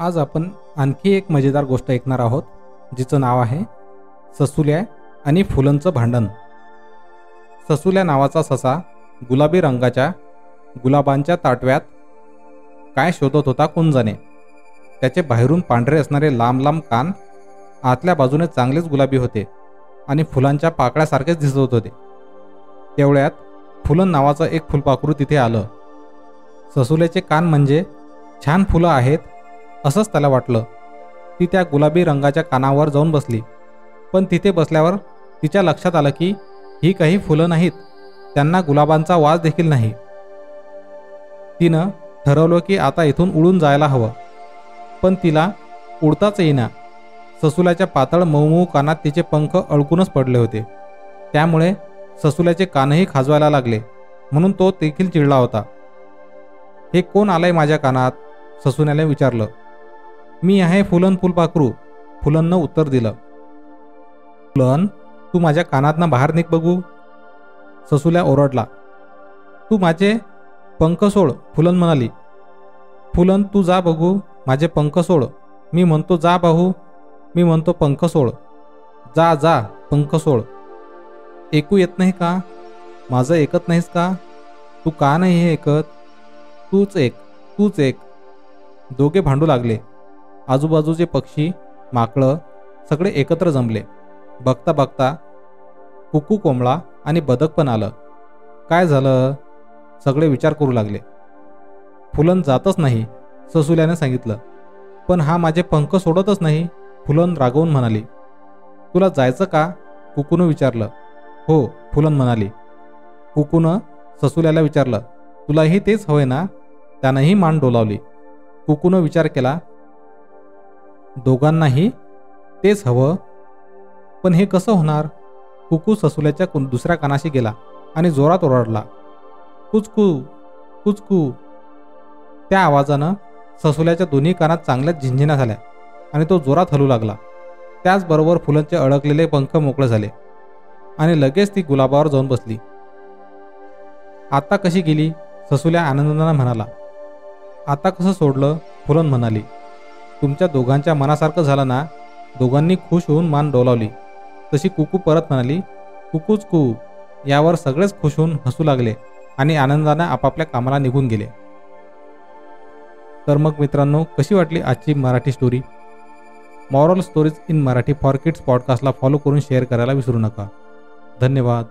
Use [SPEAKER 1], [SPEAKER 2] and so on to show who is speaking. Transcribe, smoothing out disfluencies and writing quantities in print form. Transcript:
[SPEAKER 1] आज आपण आणखी एक मजेदार गोष्ट ऐकणार आहोत, जिचं नाव आहे ससुल्या आणि फुलांचं भांडण. ससुल्या नावाचा ससा गुलाबी रंगाच्या गुलाबांच्या ताटव्यात काय शोधत होता कोण जाणे. त्याचे बाहेरून पांढरे असणारे लांब लांब कान आतल्या बाजूने चांगलेच गुलाबी होते आणि फुलांच्या पाकळ्यासारखेच दिसत होते. तेवढ्यात फुलन नावाचं एक फुलपाखरू तिथे आलं. ससुल्याचे कान म्हणजे छान फुलं आहेत असंच त्याला वाटलं. ती त्या गुलाबी रंगाच्या कानावर जाऊन बसली, पण तिथे बसल्यावर तिच्या लक्षात आलं की ही काही फुलं नाहीत, त्यांना गुलाबांचा वास देखील नाही. तिनं ठरवलं की आता इथून उडून जायला हवं, पण तिला उडताच येईना. ससुल्याच्या पातळ मऊ कानात तिचे पंख अडकूनच पडले होते, त्यामुळे ससुल्याचे कानही खाजवायला लागले, म्हणून तो देखील चिडला होता. हे कोण आलंय माझ्या कानात? ससुल्याने विचारलं. मी आहे फुलन फुलपाखरू, फुलननं उत्तर दिलं. फुलन, तू माझ्या कानातनं बाहेर निघ बघू, ससुल्या ओरडला. तू माझे पंख सोड, फुलन म्हणाली. फुलन, तू जा बघू, माझे पंख सोड. मी म्हणतो जा भाऊ, मी म्हणतो पंख सोड. जा जा, पंख सोड. ऐकू येत नाही का? माझं ऐकत नाहीस का? तू का नाही हे ऐकत? तूच ऐक, तूच ऐक. दोघे भांडू लागले. आजूबाजूचे पक्षी, माकडं सगळे एकत्र जमले. बघता बघता कुकू, कोंबडा आणि बदक पण आलं. काय झालं? सगळे विचार करू लागले. फुलन जातच नाही, ससुल्याने सांगितलं. पण हा माझे पंख सोडतच नाही, फुलन रागवून म्हणाली. तुला जायचं का? कुकूनं विचारलं. हो, फुलन म्हणाली. कुकूनं ससुल्याला विचारलं. तुलाही तेच हवंय ना? त्यानंही मान डोलावली. कुकूनं विचार केला. दोघांनाही तेच हवं, पण हे कसं होणार? कुकू ससुल्याच्या दुसऱ्या कानाशी गेला आणि जोरात ओरडला. कुचकू कुचकू. त्या आवाजानं ससुल्याच्या दोन्ही कानात चांगल्याच झिंझिण्या झाल्या आणि तो जोरात हलू लागला. त्याचबरोबर फुलांचे अडकलेले पंख मोकळे झाले आणि लगेच ती गुलाबावर जाऊन बसली. आता कशी गेली? ससुल्या आनंदानं म्हणाला. आता कसं सोडलं? फुलन म्हणाली. तुमच्या दोघांच्या मनासारखं झालं ना? दोघांनी खुश होऊन मान डोलावली. तशी कुकू परत म्हणाली, कुकूच कू. यावर सगळेच खुश होऊन हसू लागले आणि आनंदाने आपापल्या कामाला निघून गेले. तर मग मित्रांनो, कशी वाटली आजची Marathi story? Moral stories in Marathi for kids पॉडकास्टला फॉलो करून शेअर करायला विसरू नका. धन्यवाद.